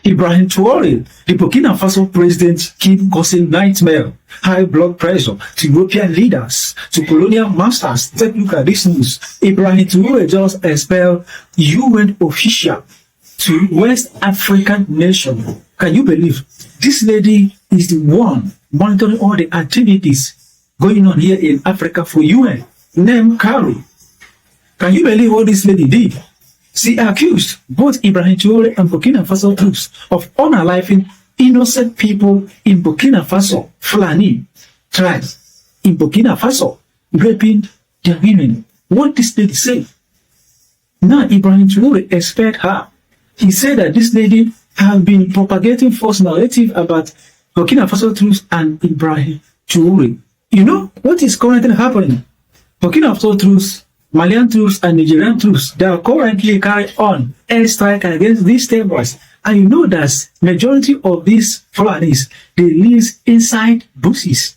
Ibrahim Traore, the Burkina Faso president, keep causing nightmare, high blood pressure to European leaders, to colonial masters. Take a look at this news. Ibrahim Traore just expelled UN official to West African nation. Can you believe? This lady is the one monitoring all the activities going on here in Africa for UN, named Carol. Can you believe what this lady did? She accused both Ibrahim Traore and Burkina Faso troops of unaliving innocent people in Burkina Faso, Fulani tribes in Burkina Faso, raping their women. What this lady say? Now Ibrahim Traore expelled her. He said that this lady has been propagating false narrative about Burkina Faso troops and Ibrahim Traore. You know what is currently happening? Burkina Faso troops, Malian troops, and Nigerian troops, they are currently carrying on airstrike against these terrorists. And you know that majority of these Fulanis, they live inside bushes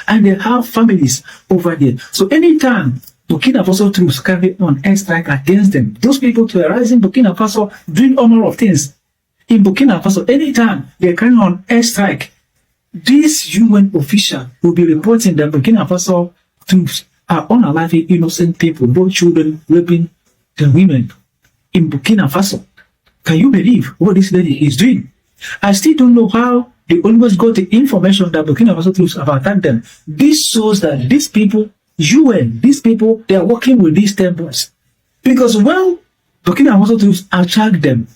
and they have families over there. So anytime Burkina Faso troops carry on airstrike against them, those people terrorizing Burkina Faso, doing all manner of things. In Burkina Faso, anytime they carry on airstrike, this UN official will be reporting that Burkina Faso troops are unaliving innocent people, both children, raping the women in Burkina Faso. Can you believe what this lady is doing? I still don't know how they almost got the information that Burkina Faso troops have attacked them. This shows that these people, UN, these people, they are working with these terrorists. Because when Burkina Faso troops attack them,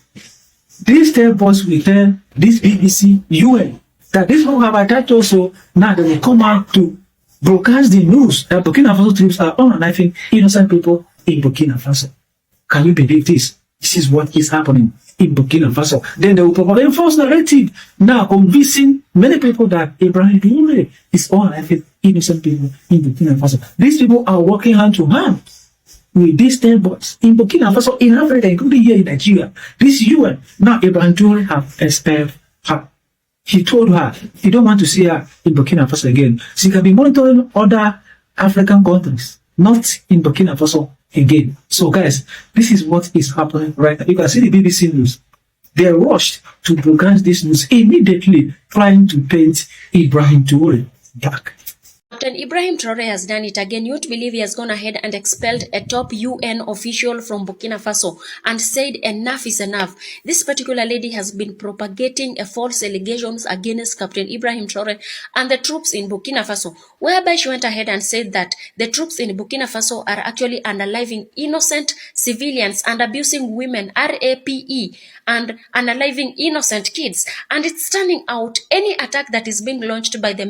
these terrorists will tell this BBC, UN, that these people have attacked also. Now they will come out to broadcast the news that Burkina Faso troops are unaliving innocent people in Burkina Faso. Can you believe this? This is what is happening in Burkina Faso. Then they will propagate false narrative, now convincing many people that Ibrahim Traore is unaliving innocent people in Burkina Faso. These people are working hand to hand with these terrorists in Burkina Faso, in Africa, including here in Nigeria. This UN, now Ibrahim Traore have expelled her. He told her he don't want to see her in Burkina Faso again. She can be monitoring other African countries, not in Burkina Faso again. So guys, this is what is happening right now. You can see the BBC News. They rushed to broadcast this news immediately, trying to paint Ibrahim Traore back. Captain Ibrahim Traore has done it again. You would believe he has gone ahead and expelled a top UN official from Burkina Faso and said enough is enough. This particular lady has been propagating a false allegations against Captain Ibrahim Traore and the troops in Burkina Faso, whereby she went ahead and said that the troops in Burkina Faso are actually unaliving innocent civilians and abusing women, RAPE, and unaliving innocent kids. And it's turning out any attack that is being launched by the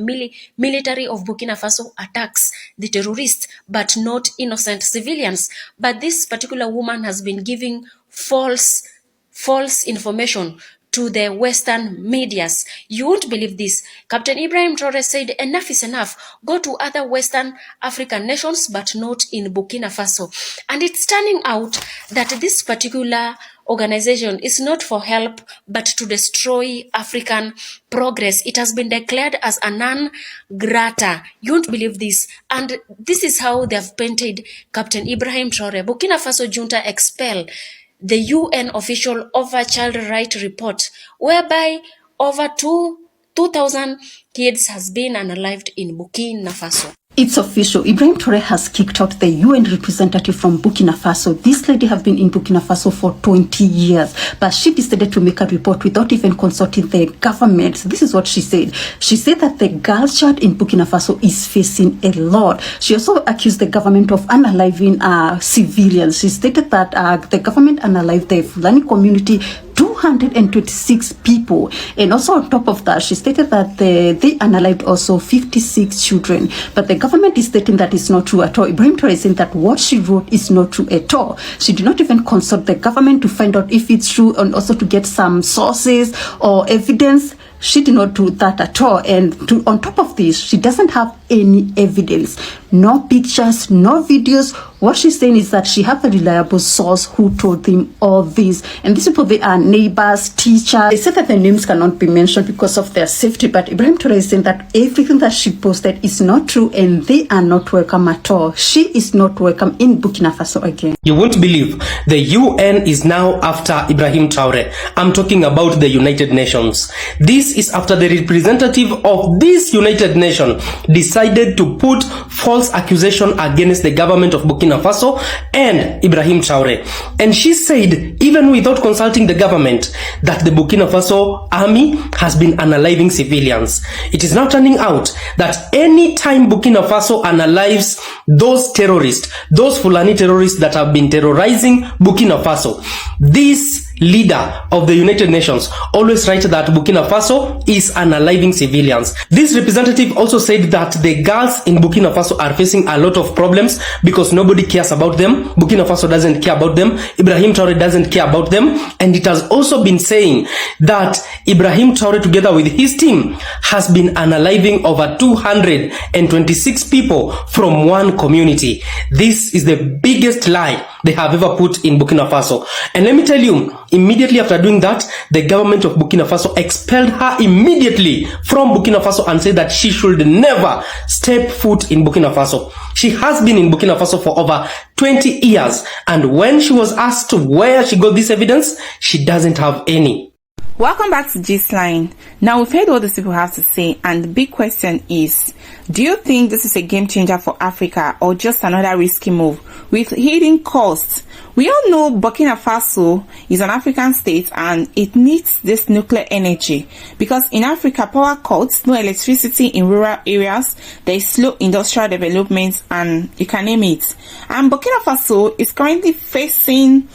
military of Burkina Faso attacks the terrorists, but not innocent civilians. But this particular woman has been giving false information to the Western medias. You won't believe this. Captain Ibrahim Traore said enough is enough. Go to other Western African nations, but not in Burkina Faso. And it's turning out that this particular organization is not for help, but to destroy African progress. It has been declared as a non-grata. You won't believe this. And this is how they have painted Captain Ibrahim Traore. Burkina Faso junta expel the UN official over child right report, whereby over 2,000 kids has been unalived in Burkina Faso. It's official. Ibrahim Traore has kicked out the UN representative from Burkina Faso. This lady has been in Burkina Faso for 20 years, but she decided to make a report without even consulting the government. So this is what she said. She said that the girl child in Burkina Faso is facing a lot. She also accused the government of unaliving civilians. She stated that the government unalived the Fulani community 226 people, and also on top of that, she stated that they unalived also 56 children. But the government is stating that it's not true at all. Ibrahim Traore is saying that what she wrote is not true at all. She did not even consult the government to find out if it's true and also to get some sources or evidence. She did not do that at all. And on top of this, she doesn't have any evidence, no pictures, no videos, What she's saying is that she have a reliable source who told them all this. And these people, they are neighbors, teachers. They said that their names cannot be mentioned because of their safety. But Ibrahim Traore is saying that everything that she posted is not true and they are not welcome at all. She is not welcome in Burkina Faso again. You won't believe the UN is now after Ibrahim Traore. I'm talking about the United Nations. This is after the representative of this United Nation decided to put false accusation against the government of Burkina Faso and Ibrahim Traore. And she said, even without consulting the government, that the Burkina Faso army has been unaliving civilians. It is now turning out that any time Burkina Faso unalives those terrorists, those Fulani terrorists that have been terrorizing Burkina Faso, this leader of the United Nations always writes that Burkina Faso is unaliving civilians. This representative also said that the girls in Burkina Faso are facing a lot of problems because nobody cares about them. Burkina Faso doesn't care about them. Ibrahim Traore doesn't care about them. And it has also been saying that Ibrahim Traore, together with his team, has been unaliving over 226 people from one community. This is the biggest lie they have ever put in Burkina Faso. And let me tell you, immediately after doing that, the government of Burkina Faso expelled her immediately from Burkina Faso and said that she should never step foot in Burkina Faso. She has been in Burkina Faso for over 20 years, and when she was asked where she got this evidence, she doesn't have any. Welcome back to Gistline. Now we've heard what these people have to say, and the big question is, do you think this is a game changer for Africa or just another risky move with hidden costs? We all know Burkina Faso is an African state and it needs this nuclear energy because in Africa, power cuts, no electricity in rural areas, there is slow industrial development, and you can name it. And Burkina Faso is currently facing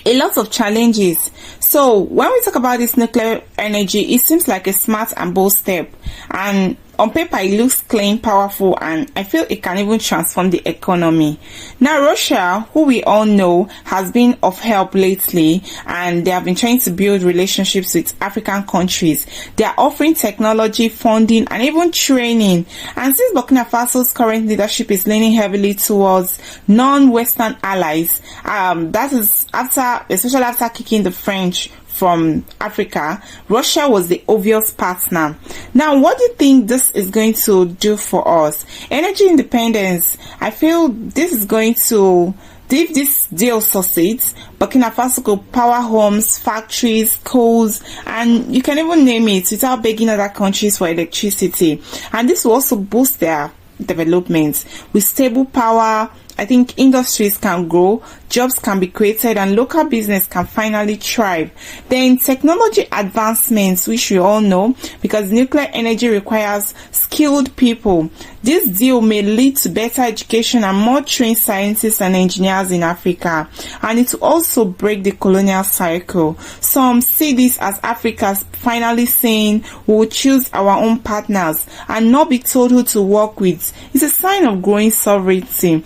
a lot of challenges. So when we talk about this nuclear energy, it seems like a smart and bold step, and on paper it looks clean, powerful, and I feel it can even transform the economy. Now Russia, who we all know has been of help lately, and they have been trying to build relationships with African countries. They are offering technology, funding, and even training. And since Burkina Faso's current leadership is leaning heavily towards non-Western allies, that is especially after kicking the French from Africa, Russia was the obvious partner. Now, what do you think this is going to do for us? Energy independence, I feel this is going to, if this deal succeeds, Burkina Faso could power homes, factories, schools, and you can even name it without begging other countries for electricity. And this will also boost their development. With stable power, I think industries can grow, jobs can be created, and local business can finally thrive. Then technology advancements, which we all know, because nuclear energy requires skilled people. This deal may lead to better education and more trained scientists and engineers in Africa. And it will also break the colonial cycle. Some see this as Africa's finally saying we will choose our own partners and not be told who to work with. It's a sign of growing sovereignty.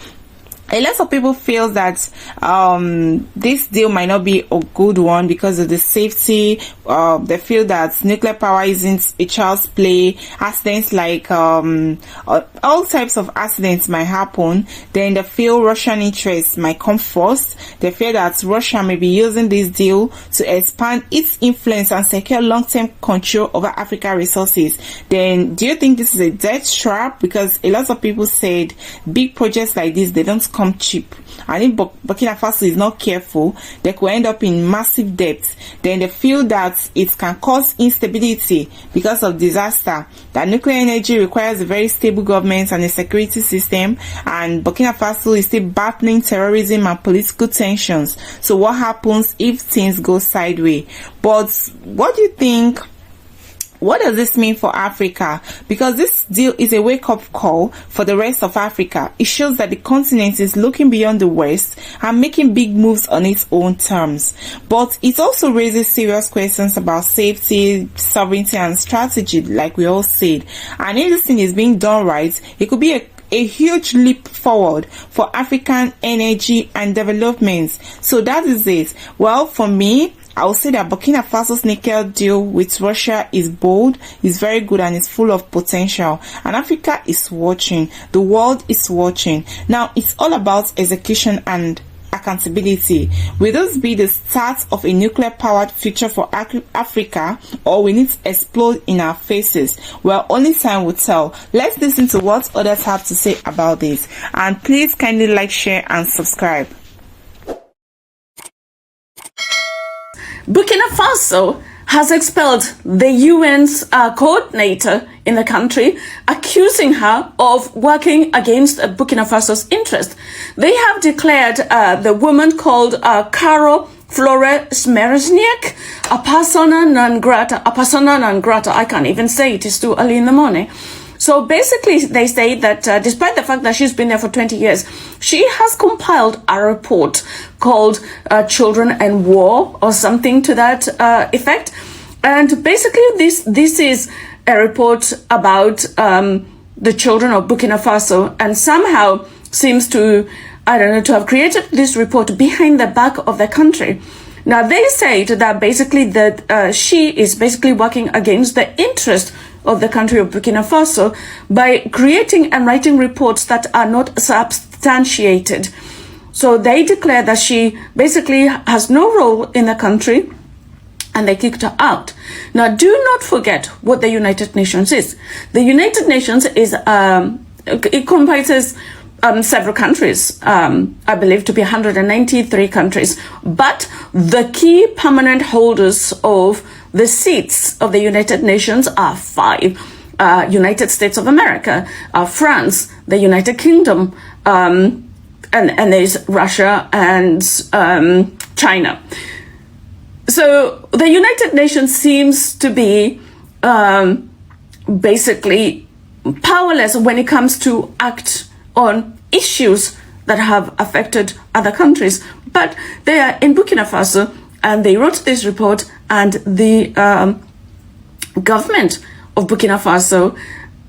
A lot of people feel that this deal might not be a good one because of the safety. They feel that nuclear power isn't a child's play. Accidents like all types of accidents might happen. Then they feel Russian interests might come first. They fear that Russia may be using this deal to expand its influence and secure long-term control over African resources. Then do you think this is a death trap? Because a lot of people said big projects like this, they don't come cheap, and if Burkina Faso is not careful, they could end up in massive debt. Then they feel that it can cause instability because of disaster. That nuclear energy requires a very stable government and a security system, and Burkina Faso is still battling terrorism and political tensions. So what happens if things go sideways? But what do you think? What does this mean for Africa? Because this deal is a wake-up call for the rest of Africa. It shows that the continent is looking beyond the West and making big moves on its own terms. But it also raises serious questions about safety, sovereignty, and strategy, like we all said. And if this thing is being done right, it could be a huge leap forward for African energy and development. So that is it. Well, for me, I will say that Burkina Faso's nickel deal with Russia is bold, is very good, and is full of potential. And Africa is watching. The world is watching. Now, it's all about execution and accountability. Will this be the start of a nuclear-powered future for Africa, or will it explode in our faces? Well, only time will tell. Let's listen to what others have to say about this. And please kindly like, share, and subscribe. Burkina Faso has expelled the UN's coordinator in the country, accusing her of working against Burkina Faso's interest. They have declared the woman called Caro Flore Smerezniak a persona non grata. I can't even say it, it's too early in the morning. So basically, they say that despite the fact that she's been there for 20 years, she has compiled a report called Children and War, or something to that effect. And basically, this is a report about the children of Burkina Faso, and somehow seems to, to have created this report behind the back of the country. Now, they say that basically that she is basically working against the interest of the country of Burkina Faso by creating and writing reports that are not substantiated. So they declare that she basically has no role in the country, and they kicked her out. Now, do not forget what the United Nations is. The United Nations is, it comprises several countries, I believe to be 193 countries, but the key permanent holders of the seats of the United Nations are 5. United States of America, France, the United Kingdom, and there's Russia and China. So the United Nations seems to be basically powerless when it comes to act on issues that have affected other countries. But they are in Burkina Faso, and they wrote this report, and the government of Burkina Faso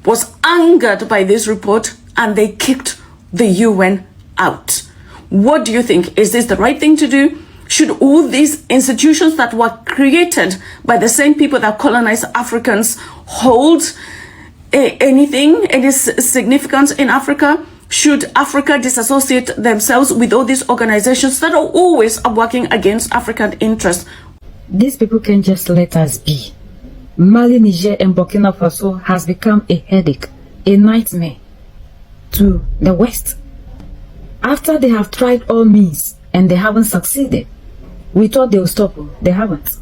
was angered by this report, and they kicked the UN out. What do you think? Is this the right thing to do? Should all these institutions that were created by the same people that colonized Africans hold any significance in Africa? Should Africa disassociate themselves with all these organizations that are always working against African interests? These people can just let us be. Mali, Niger, and Burkina Faso has become a headache, a nightmare to the West. After they have tried all means and they haven't succeeded, we thought they would stop, they haven't.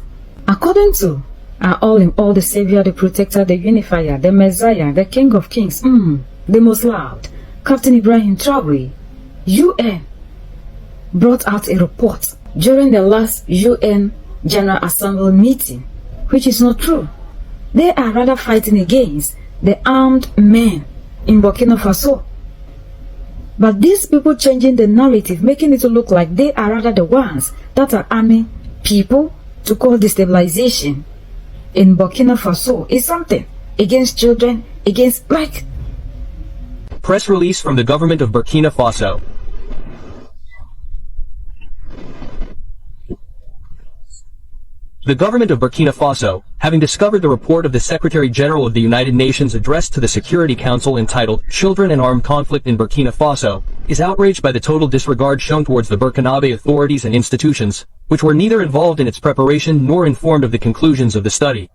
According to our all-in-all, the Savior, the Protector, the Unifier, the Messiah, the King of Kings, the most loud, Captain Ibrahim Traore, UN brought out a report during the last UN General Assembly meeting, which is not true. They are rather fighting against the armed men in Burkina Faso. But these people changing the narrative, making it look like they are rather the ones that are arming people to cause destabilization in Burkina Faso is something against children, against black. Press release from the government of Burkina Faso. The government of Burkina Faso, having discovered the report of the Secretary General of the United Nations addressed to the Security Council entitled Children and Armed Conflict in Burkina Faso, is outraged by the total disregard shown towards the Burkinabe authorities and institutions, which were neither involved in its preparation nor informed of the conclusions of the study.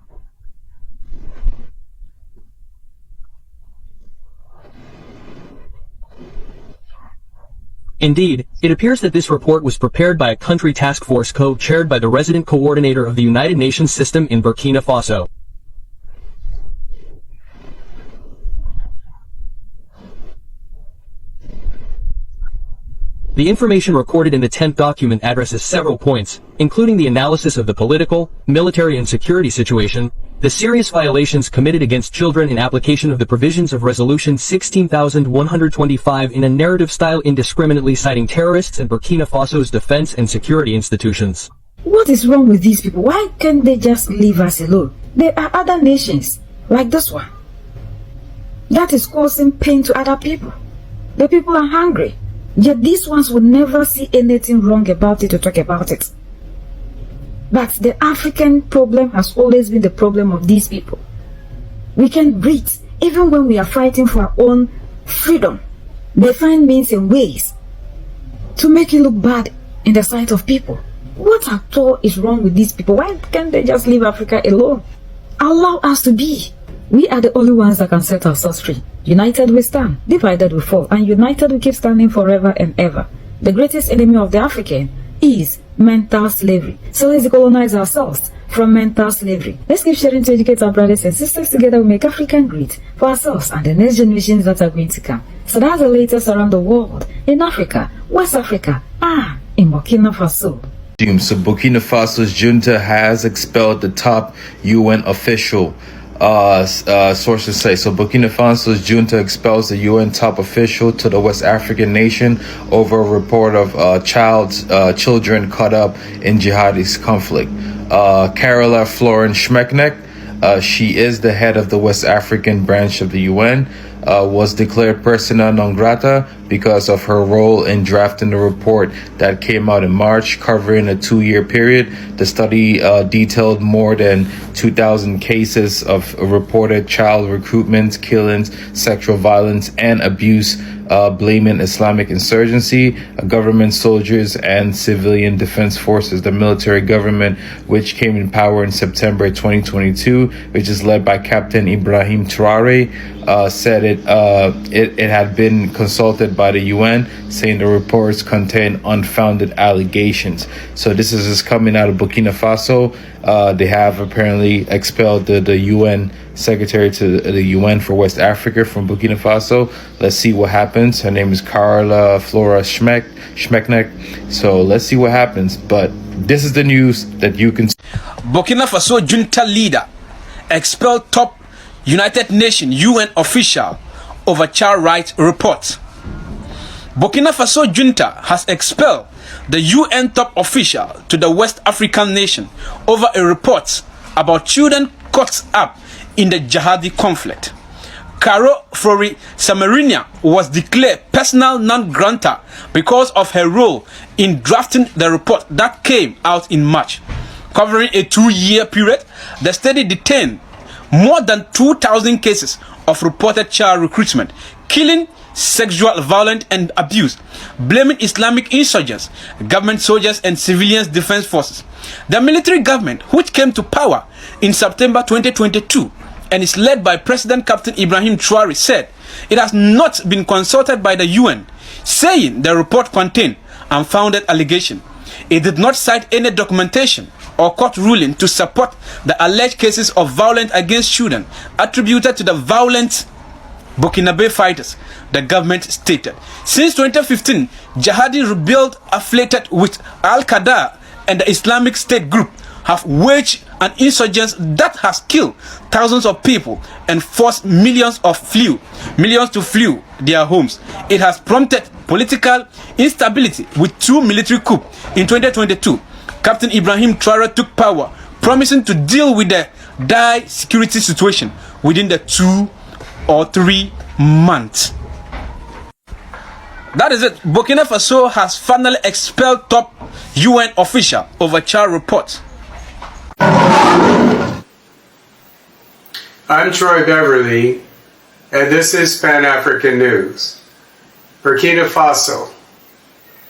Indeed, it appears that this report was prepared by a country task force co-chaired by the resident coordinator of the United Nations system in Burkina Faso. The information recorded in the 10th document addresses several points, including the analysis of the political, military and security situation, the serious violations committed against children in application of the provisions of Resolution 16,125 in a narrative style indiscriminately citing terrorists and Burkina Faso's defense and security institutions. What is wrong with these people? Why can't they just leave us alone? There are other nations, like this one, that is causing pain to other people. The people are hungry, yet these ones will never see anything wrong about it or talk about it. But the African problem has always been the problem of these people. We can breathe. Even when we are fighting for our own freedom, they find means and ways to make it look bad in the sight of people. What at all is wrong with these people? Why can't they just leave Africa alone? Allow us to be. We are the only ones that can set ourselves free. United we stand, divided we fall, and united we keep standing forever and ever. The greatest enemy of the African is mental slavery. So let's decolonize ourselves from mental slavery. Let's keep sharing to educate our brothers and sisters. Together we make African great for ourselves and the next generations that are going to come. So that's the latest around the world. In Africa, West Africa, in Burkina Faso. So Burkina Faso's junta has expelled the top UN official. Sources say so. Burkina Faso's junta expels the UN top official to the West African nation over a report of children caught up in jihadist conflict. Carola Florence Schmeckneck, she is the head of the West African branch of the UN, was declared persona non grata because of her role in drafting the report that came out in March, covering a 2-year period. The study detailed more than 2,000 cases of reported child recruitment, killings, sexual violence, and abuse, blaming Islamic insurgency, government soldiers, and civilian defense forces. The military government, which came in power in September 2022, which is led by Captain Ibrahim Traore, said it had been consulted by the UN, saying the reports contain unfounded allegations. So this is just coming out of Burkina Faso. They have apparently expelled the UN secretary to the UN for West Africa from Burkina Faso. Let's see what happens. Her name is Carla Flora Schmeckneck. So let's see what happens. But this is the news that you can. Burkina Faso junta leader expelled top United Nations UN official over child rights report. Burkina Faso junta has expelled the UN top official to the West African nation over a report about children caught up in the jihadi conflict. Caro Flori Samarinia was declared persona non grata because of her role in drafting the report that came out in March. Covering a 2-year period, the study detained more than 2,000 cases of reported child recruitment, killing, sexual violence and abuse, blaming Islamic insurgents, government soldiers and civilian defense forces. The military government, which came to power in September 2022 and is led by President Captain Ibrahim Traore, said it has not been consulted by the UN, saying the report contained unfounded allegations. It did not cite any documentation or court ruling to support the alleged cases of violence against children attributed to the violent Burkinabe fighters, the government stated. Since 2015, jihadi rebels affiliated with Al-Qaeda and the Islamic State group have waged an insurgency that has killed thousands of people and forced millions to flee their homes. It has prompted political instability with 2 military coups in 2022. Captain Ibrahim Traore took power, promising to deal with the dire security situation within the 2 or 3 months. That is it. Burkina Faso has finally expelled top UN official over child report. I'm Troy Beverly, and this is Pan-African News. Burkina Faso.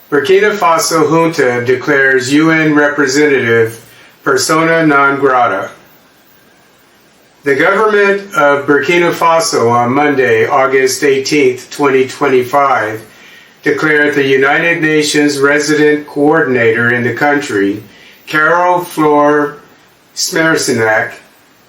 Burkina Faso junta declares UN representative persona non grata. The government of Burkina Faso on Monday, August 18, 2025, declared the United Nations resident coordinator in the country, Carol Flor Smersenak,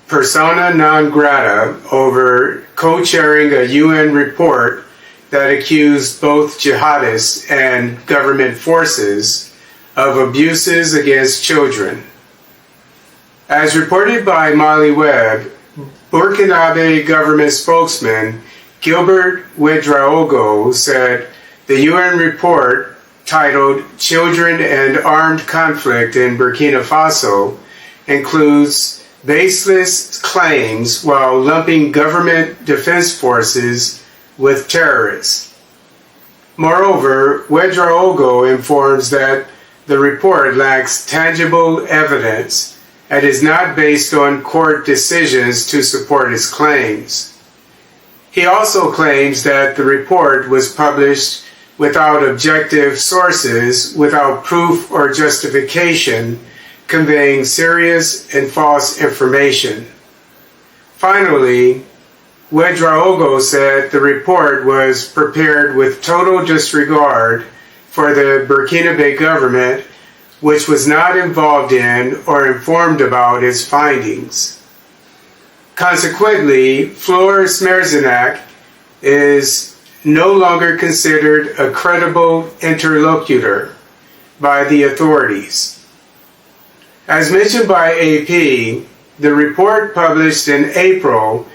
persona non grata over co-chairing a UN report that accused both jihadists and government forces of abuses against children. As reported by Mali Web, Burkinabe government spokesman Gilbert Ouedraogo said the UN report titled Children and Armed Conflict in Burkina Faso includes baseless claims while lumping government defense forces with terrorists. Moreover, Ouedraogo informs that the report lacks tangible evidence and is not based on court decisions to support his claims. He also claims that the report was published without objective sources, without proof or justification, conveying serious and false information. Finally, Ouedraogo said the report was prepared with total disregard for the Burkinabe government, which was not involved in or informed about its findings. Consequently, Floor Smerzenak is no longer considered a credible interlocutor by the authorities. As mentioned by AP, the report published in April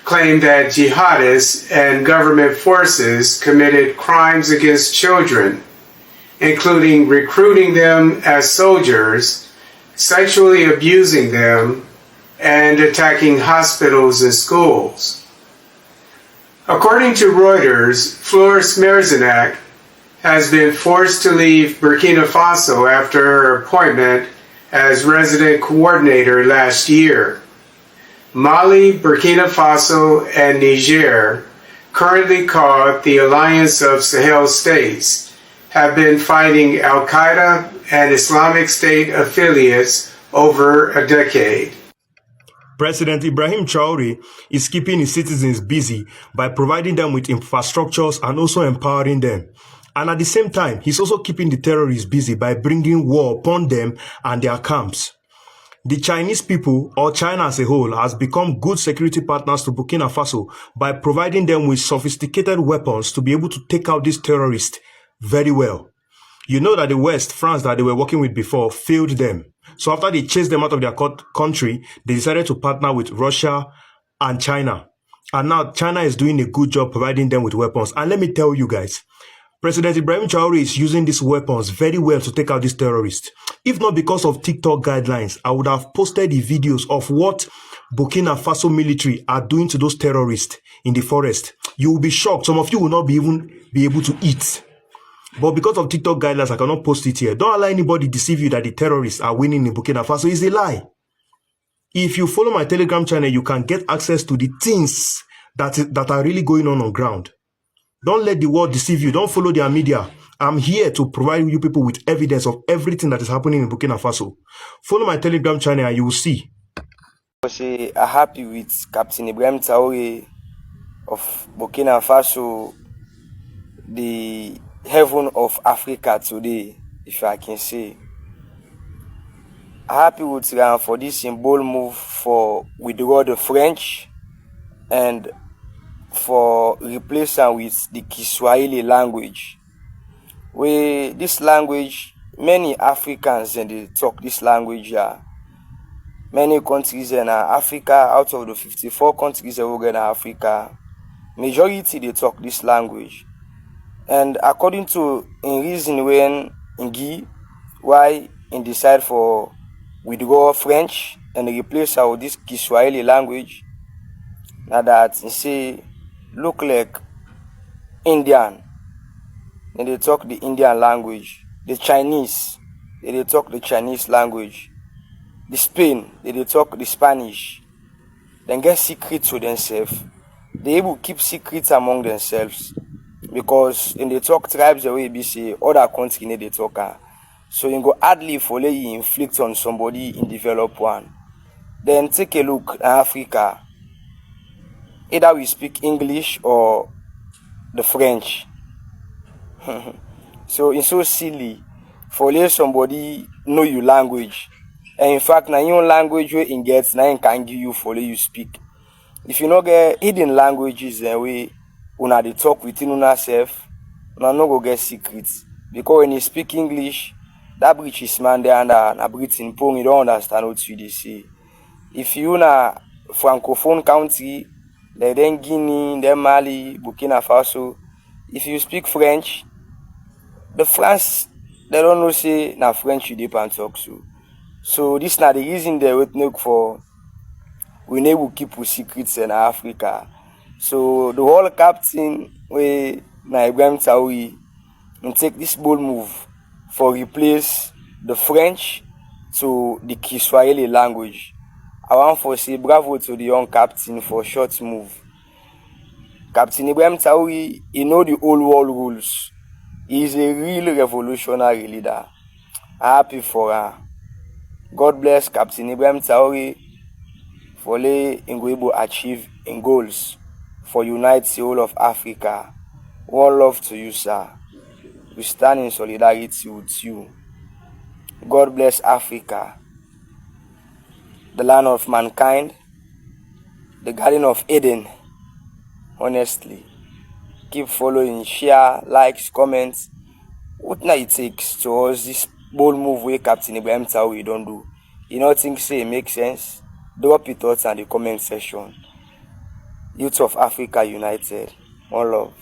claimed that jihadists and government forces committed crimes against children, including recruiting them as soldiers, sexually abusing them, and attacking hospitals and schools. According to Reuters, Floor Smerzenak has been forced to leave Burkina Faso after her appointment as resident coordinator last year. Mali, Burkina Faso, and Niger, currently called the Alliance of Sahel States, have been fighting Al-Qaeda and Islamic State affiliates over a decade. President Ibrahim Traore is keeping his citizens busy by providing them with infrastructures and also empowering them. And at the same time, he's also keeping the terrorists busy by bringing war upon them and their camps. The Chinese people, or China as a whole, has become good security partners to Burkina Faso by providing them with sophisticated weapons to be able to take out these terrorists very well. You know that the West, France, that they were working with before, failed them. So after they chased them out of their country, they decided to partner with Russia and China. And now China is doing a good job providing them with weapons. And let me tell you guys, President Ibrahim Traore is using these weapons very well to take out these terrorists. If not because of TikTok guidelines, I would have posted the videos of what Burkina Faso military are doing to those terrorists in the forest. You will be shocked. Some of you will not even be able to eat. But because of TikTok guidelines, I cannot post it here. Don't allow anybody deceive you that the terrorists are winning in Burkina Faso. It's a lie. If you follow my Telegram channel, you can get access to the things that are really going on ground. Don't let the world deceive you. Don't follow their media. I'm here to provide you people with evidence of everything that is happening in Burkina Faso. Follow my Telegram channel and you will see. I'm happy with Captain Ibrahim Traore of Burkina Faso, the heaven of Africa today, if I can say. I'm happy with him for this symbol move for withdraw the French and for replacing with the Kiswahili language. Where this language, many Africans and they talk this language. Many countries in Africa, out of the 54 countries in Africa, majority they talk this language. And according to in reason when Ngi, why in decide for withdraw French and replace with this Kiswahili language, now that say look like Indian, and they talk the Indian language. The Chinese, they talk the Chinese language. The Spain, they talk the Spanish. Then get secrets to themselves. They able to keep secrets among themselves because in they talk tribes the way we say other countries they talk. So you go hardly follow you inflict on somebody in developed one. Then take a look at Africa. Either we speak English or the French. So it's so silly for let somebody know your language. And in fact, now your language where in gets now can give you for you speak. If you not get hidden languages then we una they talk within una self, una no go get secrets. Because when you speak English, that British man there and a Britain pong you don't understand what you say. If you na francophone country, then Guinea, then Mali, Burkina Faso, if you speak French, the France they don't know say na French you depend talk so. So this not the reason they would look for we never keep with secrets in Africa. So the whole captain we na Ibrahim Traore and take this bold move for replace the French to the Kiswahili language. I want to say bravo to the young captain for short move. Captain Ibrahim Traore, he know the old world rules. He is a real revolutionary leader. Happy for her. God bless Captain Ibrahim Traore for letting achieve in goals for unite the whole of Africa. One love to you, sir. We stand in solidarity with you. God bless Africa, the land of mankind, the Garden of Eden. Honestly, keep following, share, likes, comments. What now it takes to us this bold move where Captain Ibrahim Traore don't do. You know, things say make sense. Drop your thoughts in the comment section. Youth of Africa United. One love.